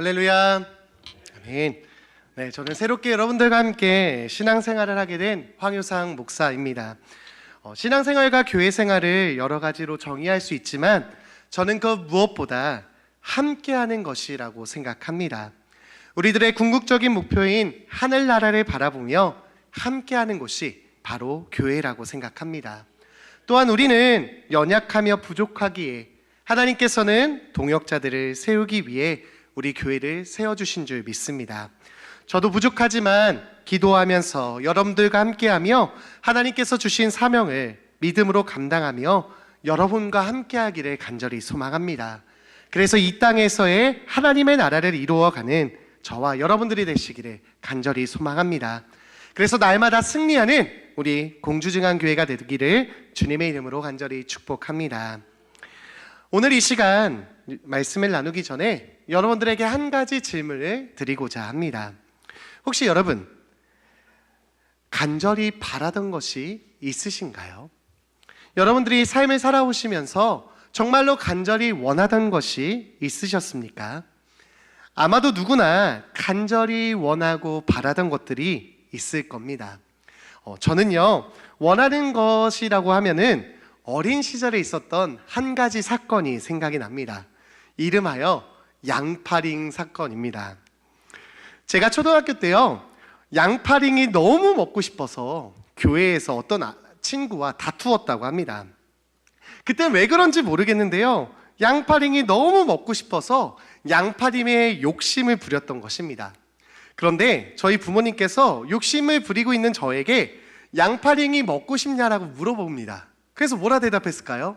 할렐루야. 아멘. 네, 저는 새롭게 여러분들과 함께 신앙생활을 하게 된 황유상 목사입니다. 신앙생활과 교회생활을 여러 가지로 정의할 수 있지만 저는 그 무엇보다 함께하는 것이라고 생각합니다. 우리들의 궁극적인 목표인 하늘나라를 바라보며 함께하는 곳이 바로 교회라고 생각합니다. 또한 우리는 연약하며 부족하기에 하나님께서는 동역자들을 세우기 위해 우리 교회를 세워주신 줄 믿습니다. 저도 부족하지만 기도하면서 여러분들과 함께하며 하나님께서 주신 사명을 믿음으로 감당하며 여러분과 함께하기를 간절히 소망합니다. 그래서 이 땅에서의 하나님의 나라를 이루어가는 저와 여러분들이 되시기를 간절히 소망합니다. 그래서 날마다 승리하는 우리 공주증한교회가 되기를 주님의 이름으로 간절히 축복합니다. 오늘 이 시간 말씀을 나누기 전에 여러분들에게 한 가지 질문을 드리고자 합니다. 혹시 여러분 간절히 바라던 것이 있으신가요? 여러분들이 삶을 살아오시면서 정말로 간절히 원하던 것이 있으셨습니까? 아마도 누구나 간절히 원하고 바라던 것들이 있을 겁니다. 저는요, 원하는 것이라고 하면은 어린 시절에 있었던 한 가지 사건이 생각이 납니다. 이름하여 양파링 사건입니다. 제가 초등학교 때요, 양파링이 너무 먹고 싶어서 교회에서 어떤 친구와 다투었다고 합니다. 그때 왜 그런지 모르겠는데요, 양파링이 너무 먹고 싶어서 양파림에 욕심을 부렸던 것입니다. 그런데 저희 부모님께서 욕심을 부리고 있는 저에게 양파링이 먹고 싶냐라고 물어봅니다. 그래서 뭐라 대답했을까요?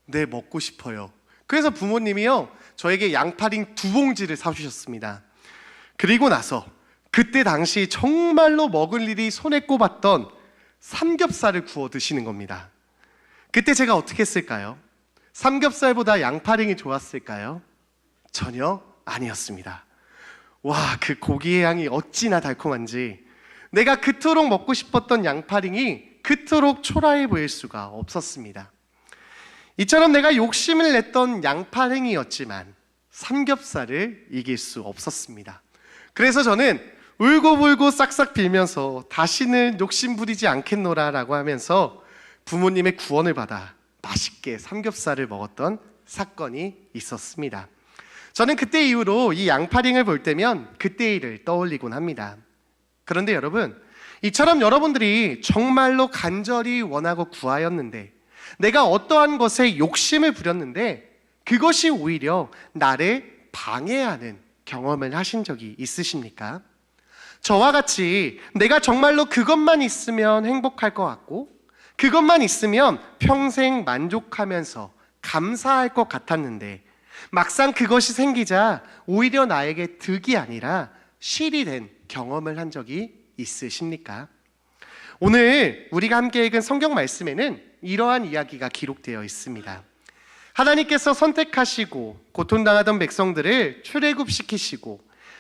네, 먹고 싶어요. 그래서 부모님이요, 저에게 양파링 2봉지를 사주셨습니다. 그리고 나서 그때 당시 정말로 먹을 일이 손에 꼽았던 삼겹살을 구워 드시는 겁니다. 그때 제가 어떻게 했을까요? 삼겹살보다 양파링이 좋았을까요? 전혀 아니었습니다. 와, 그 고기의 향이 어찌나 달콤한지 내가 그토록 먹고 싶었던 양파링이 그토록 초라해 보일 수가 없었습니다. 이처럼 내가 욕심을 냈던 양파링이었지만 삼겹살을 이길 수 없었습니다. 그래서 저는 울고불고 싹싹 빌면서 다시는 욕심 부리지 않겠노라 라고 하면서 부모님의 구원을 받아 맛있게 삼겹살을 먹었던 사건이 있었습니다. 저는 그때 이후로 이 양파링을 볼 때면 그때의 일을 떠올리곤 합니다. 그런데 여러분, 이처럼 여러분들이 정말로 간절히 원하고 구하였는데 내가 어떠한 것에 욕심을 부렸는데 그것이 오히려 나를 방해하는 경험을 하신 적이 있으십니까? 저와 같이 내가 정말로 그것만 있으면 행복할 것 같고 그것만 있으면 평생 만족하면서 감사할 것 같았는데 막상 그것이 생기자 오히려 나에게 득이 아니라 실이 된 경험을 한 적이 있으십니까? 오늘 우리가 함께 읽은 성경 말씀에는 이러한 이야기가 기록되어 있습니다. 하나님께서 선택하시고 고통당하던 백성들을 출애굽시키시고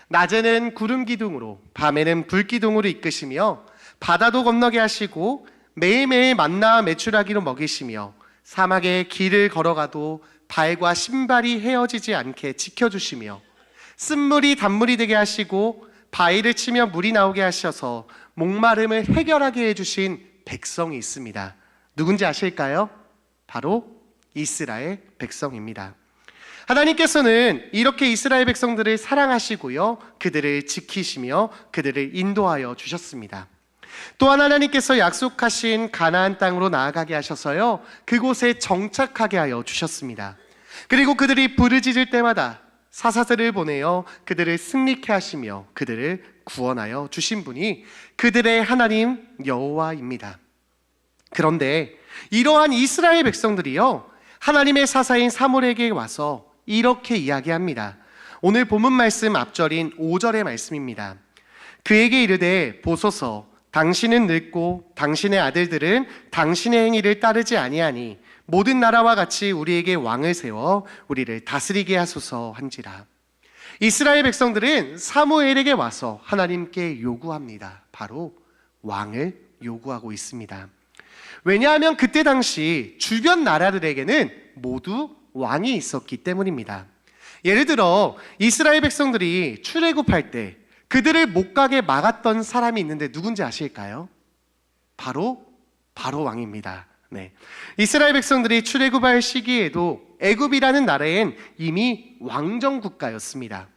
낮에는 구름 기둥으로 밤에는 불 기둥으로 이끄시며 바다도 건너게 하시고 매일매일 만나와 메추라기로 먹이시며 사막에 길을 걸어가도 발과 신발이 헤어지지 않게 지켜주시며 쓴물이 단물이 되게 하시고 바위를 치며 물이 나오게 하셔서 목마름을 해결하게 해주신 백성이 있습니다. 누군지 아실까요? 바로 이스라엘 백성입니다. 하나님께서는 이렇게 이스라엘 백성들을 사랑하시고요, 그들을 지키시며 그들을 인도하여 주셨습니다. 또한 하나님께서 약속하신 가나안 땅으로 나아가게 하셔서요, 그곳에 정착하게 하여 주셨습니다. 그리고 그들이 부르짖을 때마다 사사들을 보내어 그들을 승리케 하시며 그들을 구원하여 주신 분이 그들의 하나님 여호와입니다. 그런데 이러한 이스라엘 백성들이요, 하나님의 사사인 사무엘에게 와서 이렇게 이야기합니다. 오늘 본문 말씀 앞절인 5절의 말씀입니다. 그에게 이르되 보소서, 당신은 늙고 당신의 아들들은 당신의 행위를 따르지 아니하니 모든 나라와 같이 우리에게 왕을 세워 우리를 다스리게 하소서 한지라. 이스라엘 백성들은 사무엘에게 와서 하나님께 요구합니다. 바로 왕을 요구하고 있습니다. 왜냐하면 그때 당시 주변 나라들에게는 모두 왕이 있었기 때문입니다. 예를 들어 이스라엘 백성들이 출애굽할 때 그들을 못 가게 막았던 사람이 있는데 누군지 아실까요? 바로 왕입니다. 네. 이스라엘 백성들이 출애굽할 시기에도 애굽이라는 나라엔 이미 왕정 국가였습니다.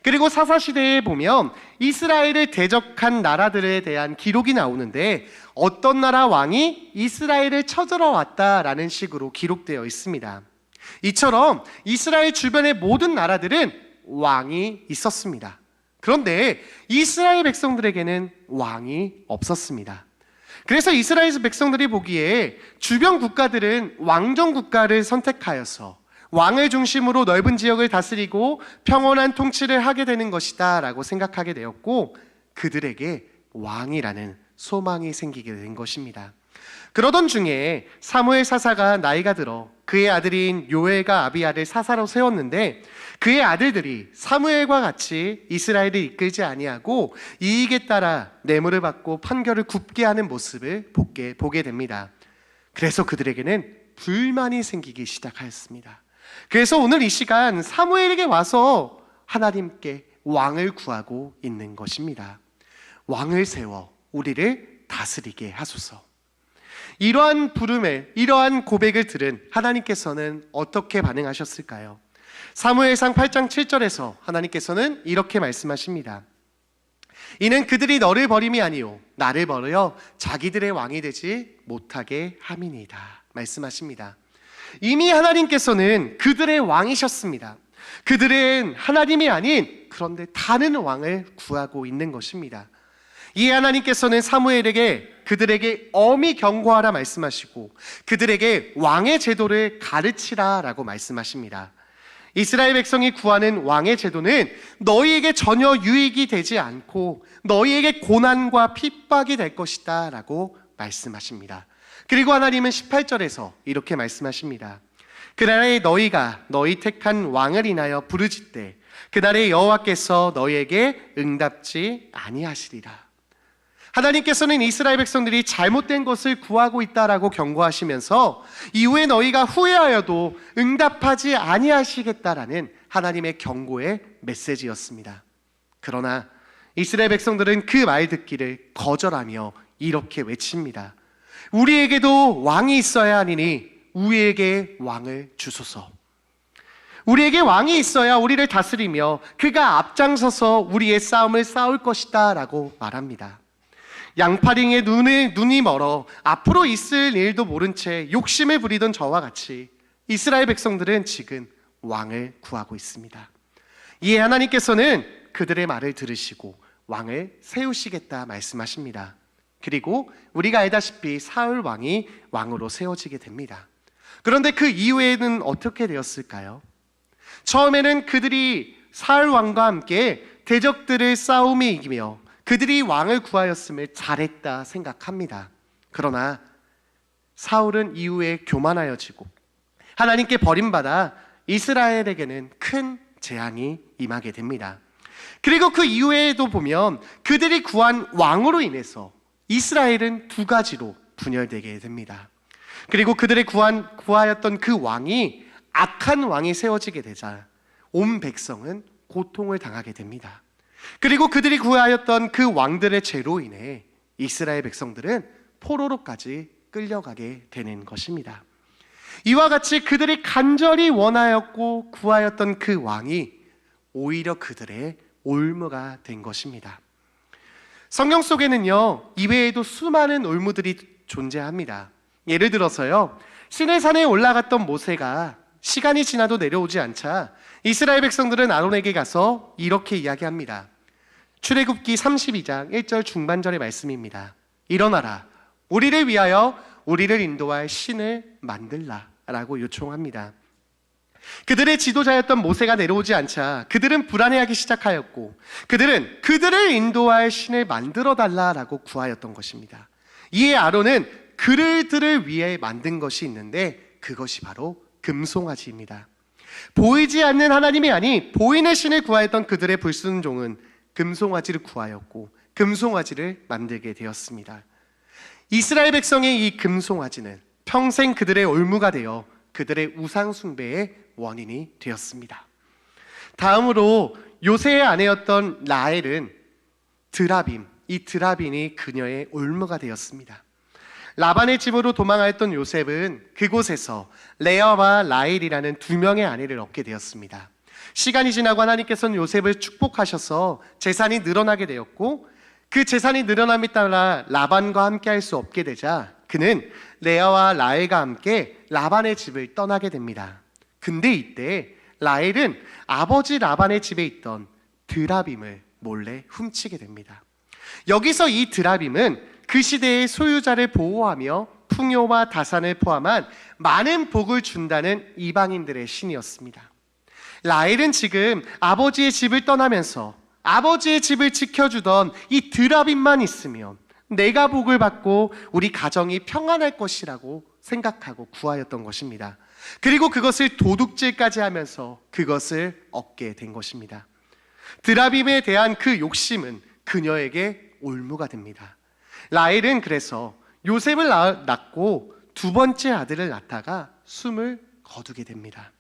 그리고 사사시대에 보면 이스라엘을 대적한 나라들에 대한 기록이 나오는데 어떤 나라 왕이 이스라엘을 쳐들어왔다라는 식으로 기록되어 있습니다. 이처럼 이스라엘 주변의 모든 나라들은 왕이 있었습니다. 그런데 이스라엘 백성들에게는 왕이 없었습니다. 그래서 이스라엘 백성들이 보기에 주변 국가들은 왕정 국가를 선택하여서 왕을 중심으로 넓은 지역을 다스리고 평온한 통치를 하게 되는 것이다 라고 생각하게 되었고, 그들에게 왕이라는 소망이 생기게 된 것입니다. 그러던 중에 사무엘 사사가 나이가 들어 그의 아들인 요엘과 아비야를 사사로 세웠는데, 그의 아들들이 사무엘과 같이 이스라엘을 이끌지 아니하고 이익에 따라 뇌물을 받고 판결을 굽게 하는 모습을 보게 됩니다. 그래서 그들에게는 불만이 생기기 시작하였습니다. 그래서 오늘 이 시간 사무엘에게 와서 하나님께 왕을 구하고 있는 것입니다. 왕을 세워 우리를 다스리게 하소서. 이러한 부름에, 이러한 고백을 들은 하나님께서는 어떻게 반응하셨을까요? 사무엘상 8장 7절에서 하나님께서는 이렇게 말씀하십니다. 이는 그들이 너를 버림이 아니요 나를 버려 자기들의 왕이 되지 못하게 함이니이다 말씀하십니다. 이미 하나님께서는 그들의 왕이셨습니다. 그들은 하나님이 아닌 그런데 다른 왕을 구하고 있는 것입니다. 이 하나님께서는 사무엘에게 그들에게 엄히 경고하라 말씀하시고 그들에게 왕의 제도를 가르치라 라고 말씀하십니다. 이스라엘 백성이 구하는 왕의 제도는 너희에게 전혀 유익이 되지 않고 너희에게 고난과 핍박이 될 것이다 라고 말씀하십니다. 그리고 하나님은 18절에서 이렇게 말씀하십니다. 그날에 너희가 너희 택한 왕을 인하여 부르짖되 그날에 여호와께서 너희에게 응답지 아니하시리라. 하나님께서는 이스라엘 백성들이 잘못된 것을 구하고 있다라고 경고하시면서 이후에 너희가 후회하여도 응답하지 아니하시겠다라는 하나님의 경고의 메시지였습니다. 그러나 이스라엘 백성들은 그 말 듣기를 거절하며 이렇게 외칩니다. 우리에게도 왕이 있어야 하니니 우리에게 왕을 주소서. 우리에게 왕이 있어야 우리를 다스리며 그가 앞장서서 우리의 싸움을 싸울 것이다 라고 말합니다. 양파링의 눈이 멀어 앞으로 있을 일도 모른 채 욕심을 부리던 저와 같이 이스라엘 백성들은 지금 왕을 구하고 있습니다. 이에 하나님께서는 그들의 말을 들으시고 왕을 세우시겠다 말씀하십니다. 그리고 우리가 알다시피 사울 왕이 왕으로 세워지게 됩니다. 그런데 그 이후에는 어떻게 되었을까요? 처음에는 그들이 사울 왕과 함께 대적들을 싸움에 이기며 그들이 왕을 구하였음을 잘했다 생각합니다. 그러나 사울은 이후에 교만하여지고 하나님께 버림받아 이스라엘에게는 큰 재앙이 임하게 됩니다. 그리고 그 이후에도 보면 그들이 구한 왕으로 인해서 이스라엘은 두 가지로 분열되게 됩니다. 그리고 그들의 구하였던 그 왕이 악한 왕이 세워지게 되자 온 백성은 고통을 당하게 됩니다. 그리고 그들이 구하였던 그 왕들의 죄로 인해 이스라엘 백성들은 포로로까지 끌려가게 되는 것입니다. 이와 같이 그들이 간절히 원하였고 구하였던 그 왕이 오히려 그들의 올무가 된 것입니다. 성경 속에는요, 이외에도 수많은 올무들이 존재합니다. 예를 들어서요, 시내산에 올라갔던 모세가 시간이 지나도 내려오지 않자 이스라엘 백성들은 아론에게 가서 이렇게 이야기합니다. 출애굽기 32장 1절 중반절의 말씀입니다. 일어나라, 우리를 위하여 우리를 인도할 신을 만들라 라고 요청합니다. 그들의 지도자였던 모세가 내려오지 않자 그들은 불안해하기 시작하였고 그들은 그들을 인도할 신을 만들어 달라라고 구하였던 것입니다. 이에 아론은 그들을 위해 만든 것이 있는데 그것이 바로 금송아지입니다. 보이지 않는 하나님이 아닌 보이는 신을 구하였던 그들의 불순종은 금송아지를 구하였고 금송아지를 만들게 되었습니다. 이스라엘 백성의 이 금송아지는 평생 그들의 올무가 되어 그들의 우상 숭배의 원인이 되었습니다. 다음으로 요셉의 아내였던 라헬은 이 드라빔이 그녀의 올무가 되었습니다. 라반의 집으로 도망하였던 요셉은 그곳에서 레아와 라헬이라는 두 명의 아내를 얻게 되었습니다. 시간이 지나고 하나님께서는 요셉을 축복하셔서 재산이 늘어나게 되었고, 그 재산이 늘어남에 따라 라반과 함께 할 수 없게 되자 그는 레아와 라헬과 함께 라반의 집을 떠나게 됩니다. 근데 이때 라헬은 아버지 라반의 집에 있던 드라빔을 몰래 훔치게 됩니다. 여기서 이 드라빔은 그 시대의 소유자를 보호하며 풍요와 다산을 포함한 많은 복을 준다는 이방인들의 신이었습니다. 라헬은 지금 아버지의 집을 떠나면서 아버지의 집을 지켜주던 이 드라빔만 있으면 내가 복을 받고 우리 가정이 평안할 것이라고 생각하고 구하였던 것입니다. 그리고 그것을 도둑질까지 하면서 그것을 얻게 된 것입니다. 드라빔에 대한 그 욕심은 그녀에게 올무가 됩니다. 라헬은 그래서 요셉을 낳고 두 번째 아들을 낳다가 숨을 거두게 됩니다.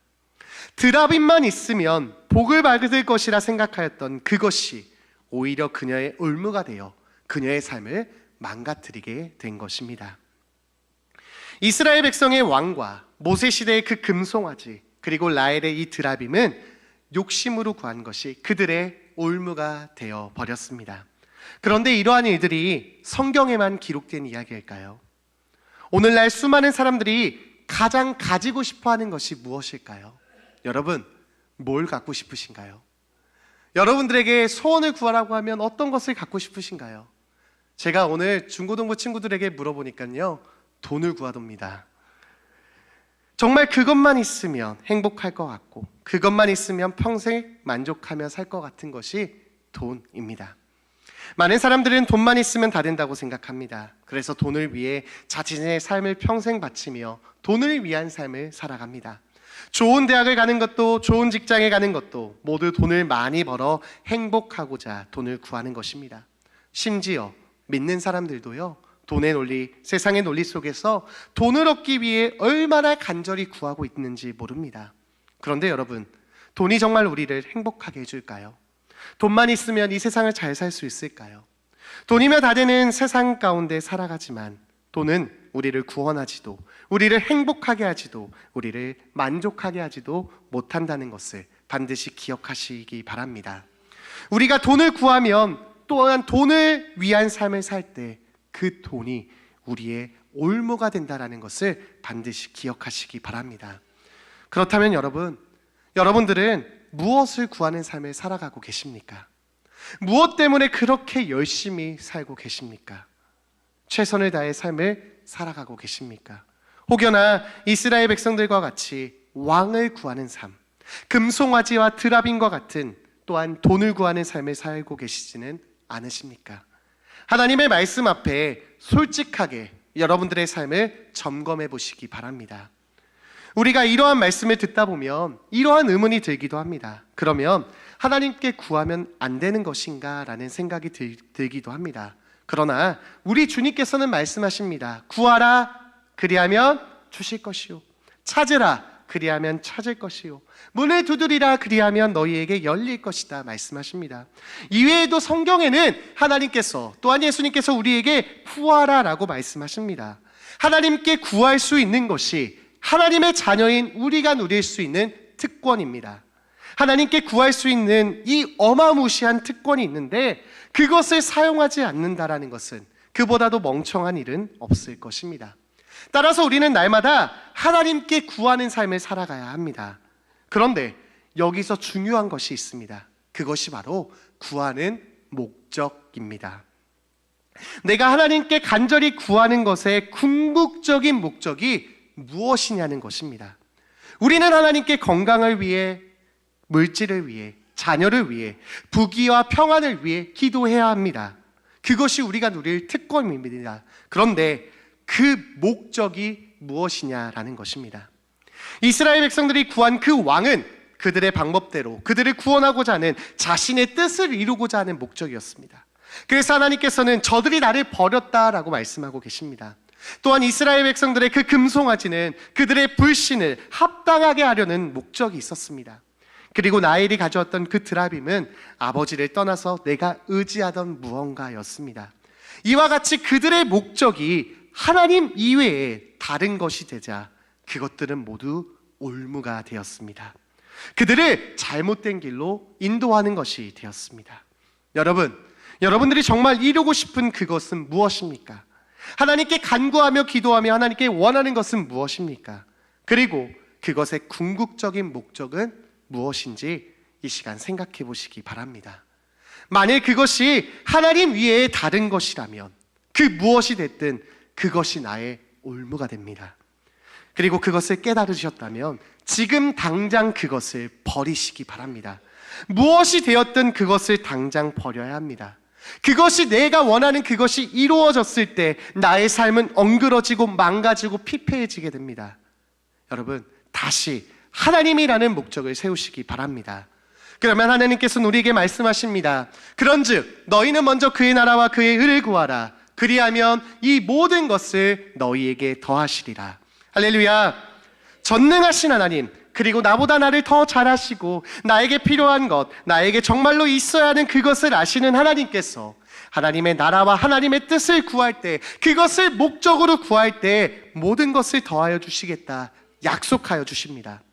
드라빔만 있으면 복을 받을 것이라 생각하였던 그것이 오히려 그녀의 올무가 되어 그녀의 삶을 망가뜨리게 된 것입니다. 이스라엘 백성의 왕과 모세 시대의 그 금송아지 그리고 라헬의 이 드라빔은 욕심으로 구한 것이 그들의 올무가 되어 버렸습니다. 그런데 이러한 일들이 성경에만 기록된 이야기일까요? 오늘날 수많은 사람들이 가장 가지고 싶어하는 것이 무엇일까요? 여러분, 뭘 갖고 싶으신가요? 여러분들에게 소원을 구하라고 하면 어떤 것을 갖고 싶으신가요? 제가 오늘 중고등부 친구들에게 물어보니까요, 돈을 구하답니다. 정말 그것만 있으면 행복할 것 같고 그것만 있으면 평생 만족하며 살 것 같은 것이 돈입니다. 많은 사람들은 돈만 있으면 다 된다고 생각합니다. 그래서 돈을 위해 자신의 삶을 평생 바치며 돈을 위한 삶을 살아갑니다. 좋은 대학을 가는 것도 좋은 직장에 가는 것도 모두 돈을 많이 벌어 행복하고자 돈을 구하는 것입니다. 심지어 믿는 사람들도요, 돈의 논리, 세상의 논리 속에서 돈을 얻기 위해 얼마나 간절히 구하고 있는지 모릅니다. 그런데 여러분, 돈이 정말 우리를 행복하게 해줄까요? 돈만 있으면 이 세상을 잘 살 수 있을까요? 돈이면 다 되는 세상 가운데 살아가지만 돈은 우리를 구원하지도, 우리를 행복하게 하지도, 우리를 만족하게 하지도 못한다는 것을 반드시 기억하시기 바랍니다. 우리가 돈을 구하면 또한 돈을 위한 삶을 살 때 그 돈이 우리의 올무가 된다는 것을 반드시 기억하시기 바랍니다. 그렇다면 여러분들은 무엇을 구하는 삶을 살아가고 계십니까? 무엇 때문에 그렇게 열심히 살고 계십니까? 최선을 다해 삶을 살아가고 계십니까? 혹여나 이스라엘 백성들과 같이 왕을 구하는 삶, 금송아지와 드라빔과 같은 또한 돈을 구하는 삶을 살고 계시지는 않으십니까? 하나님의 말씀 앞에 솔직하게 여러분들의 삶을 점검해 보시기 바랍니다. 우리가 이러한 말씀을 듣다 보면 이러한 의문이 들기도 합니다. 그러면 하나님께 구하면 안 되는 것인가? 라는 생각이 들기도 합니다. 그러나 우리 주님께서는 말씀하십니다. 구하라, 그리하면 주실 것이요. 찾으라, 그리하면 찾을 것이요. 문을 두드리라, 그리하면 너희에게 열릴 것이다 말씀하십니다. 이외에도 성경에는 하나님께서 또한 예수님께서 우리에게 구하라 라고 말씀하십니다. 하나님께 구할 수 있는 것이 하나님의 자녀인 우리가 누릴 수 있는 특권입니다. 하나님께 구할 수 있는 이 어마무시한 특권이 있는데 그것을 사용하지 않는다라는 것은 그보다도 멍청한 일은 없을 것입니다. 따라서 우리는 날마다 하나님께 구하는 삶을 살아가야 합니다. 그런데 여기서 중요한 것이 있습니다. 그것이 바로 구하는 목적입니다. 내가 하나님께 간절히 구하는 것의 궁극적인 목적이 무엇이냐는 것입니다. 우리는 하나님께 건강을 위해, 물질을 위해, 자녀를 위해, 부귀와 평안을 위해 기도해야 합니다. 그것이 우리가 누릴 특권입니다. 그런데 그 목적이 무엇이냐라는 것입니다. 이스라엘 백성들이 구한 그 왕은 그들의 방법대로 그들을 구원하고자 하는 자신의 뜻을 이루고자 하는 목적이었습니다. 그래서 하나님께서는 저들이 나를 버렸다라고 말씀하고 계십니다. 또한 이스라엘 백성들의 그 금송아지는 그들의 불신을 합당하게 하려는 목적이 있었습니다. 그리고 라헬이 가져왔던 그 드라빔은 아버지를 떠나서 내가 의지하던 무언가였습니다. 이와 같이 그들의 목적이 하나님 이외에 다른 것이 되자 그것들은 모두 올무가 되었습니다. 그들을 잘못된 길로 인도하는 것이 되었습니다. 여러분들이 정말 이루고 싶은 그것은 무엇입니까? 하나님께 간구하며 기도하며 하나님께 원하는 것은 무엇입니까? 그리고 그것의 궁극적인 목적은 무엇인지 이 시간 생각해 보시기 바랍니다. 만일 그것이 하나님 위에 다른 것이라면 그 무엇이 됐든 그것이 나의 올무가 됩니다. 그리고 그것을 깨달으셨다면 지금 당장 그것을 버리시기 바랍니다. 무엇이 되었든 그것을 당장 버려야 합니다. 그것이 내가 원하는 그것이 이루어졌을 때 나의 삶은 엉그러지고 망가지고 피폐해지게 됩니다. 여러분, 다시 하나님이라는 목적을 세우시기 바랍니다. 그러면 하나님께서는 우리에게 말씀하십니다. 그런즉 너희는 먼저 그의 나라와 그의 의를 구하라. 그리하면 이 모든 것을 너희에게 더하시리라. 할렐루야. 전능하신 하나님, 그리고 나보다 나를 더 잘 아시고 나에게 필요한 것, 나에게 정말로 있어야 하는 그것을 아시는 하나님께서 하나님의 나라와 하나님의 뜻을 구할 때, 그것을 목적으로 구할 때 모든 것을 더하여 주시겠다 약속하여 주십니다.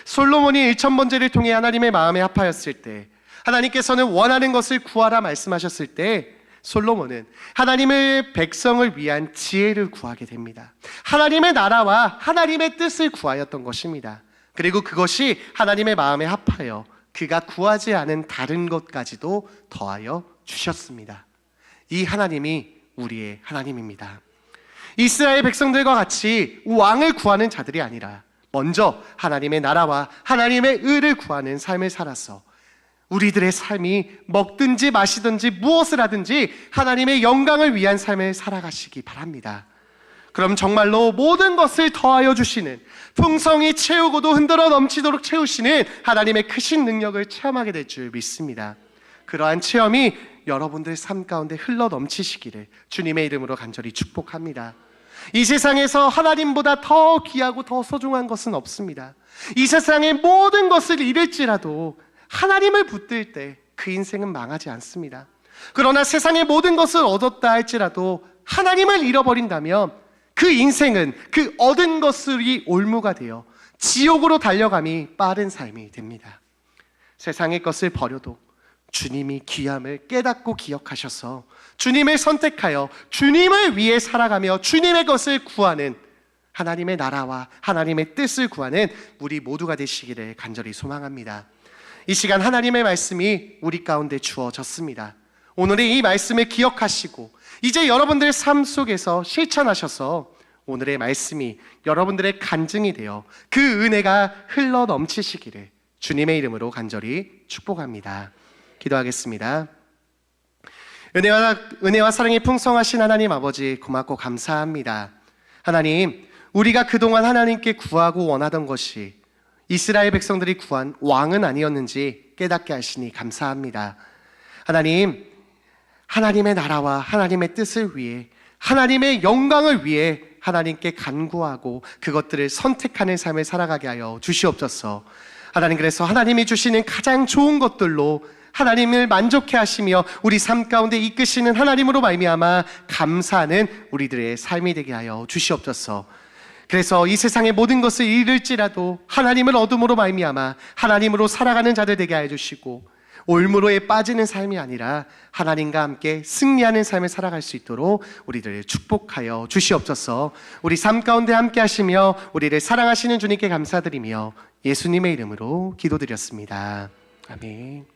솔로몬이 1000번제를 통해 하나님의 마음에 합하였을 때, 하나님께서는 원하는 것을 구하라 말씀하셨을 때 솔로몬은 하나님의 백성을 위한 지혜를 구하게 됩니다. 하나님의 나라와 하나님의 뜻을 구하였던 것입니다. 그리고 그것이 하나님의 마음에 합하여 그가 구하지 않은 다른 것까지도 더하여 주셨습니다. 이 하나님이 우리의 하나님입니다. 이스라엘 백성들과 같이 왕을 구하는 자들이 아니라 먼저 하나님의 나라와 하나님의 의를 구하는 삶을 살아서 우리들의 삶이 먹든지 마시든지 무엇을 하든지 하나님의 영광을 위한 삶을 살아가시기 바랍니다. 그럼 정말로 모든 것을 더하여 주시는, 풍성히 채우고도 흔들어 넘치도록 채우시는 하나님의 크신 능력을 체험하게 될 줄 믿습니다. 그러한 체험이 여러분들의 삶 가운데 흘러 넘치시기를 주님의 이름으로 간절히 축복합니다. 이 세상에서 하나님보다 더 귀하고 더 소중한 것은 없습니다. 이 세상의 모든 것을 잃을지라도 하나님을 붙들 때 그 인생은 망하지 않습니다. 그러나 세상의 모든 것을 얻었다 할지라도 하나님을 잃어버린다면 그 인생은 그 얻은 것들이 올무가 되어 지옥으로 달려감이 빠른 삶이 됩니다. 세상의 것을 버려도 주님이 귀함을 깨닫고 기억하셔서 주님을 선택하여 주님을 위해 살아가며 주님의 것을 구하는, 하나님의 나라와 하나님의 뜻을 구하는 우리 모두가 되시기를 간절히 소망합니다. 이 시간 하나님의 말씀이 우리 가운데 주어졌습니다. 오늘의 이 말씀을 기억하시고 이제 여러분들의 삶 속에서 실천하셔서 오늘의 말씀이 여러분들의 간증이 되어 그 은혜가 흘러 넘치시기를 주님의 이름으로 간절히 축복합니다. 기도하겠습니다. 은혜와 사랑이 풍성하신 하나님 아버지, 고맙고 감사합니다. 하나님, 우리가 그동안 하나님께 구하고 원하던 것이 이스라엘 백성들이 구한 왕은 아니었는지 깨닫게 하시니 감사합니다. 하나님, 하나님의 나라와 하나님의 뜻을 위해, 하나님의 영광을 위해 하나님께 간구하고 그것들을 선택하는 삶을 살아가게 하여 주시옵소서. 하나님, 그래서 하나님이 주시는 가장 좋은 것들로 하나님을 만족해 하시며 우리 삶 가운데 이끄시는 하나님으로 말미암아 감사하는 우리들의 삶이 되게 하여 주시옵소서. 그래서 이 세상의 모든 것을 잃을지라도 하나님을 얻음으로 말미암아 하나님으로 살아가는 자들 되게 하여 주시고, 올무로에 빠지는 삶이 아니라 하나님과 함께 승리하는 삶을 살아갈 수 있도록 우리들을 축복하여 주시옵소서. 우리 삶 가운데 함께 하시며 우리를 사랑하시는 주님께 감사드리며 예수님의 이름으로 기도드렸습니다. 아멘.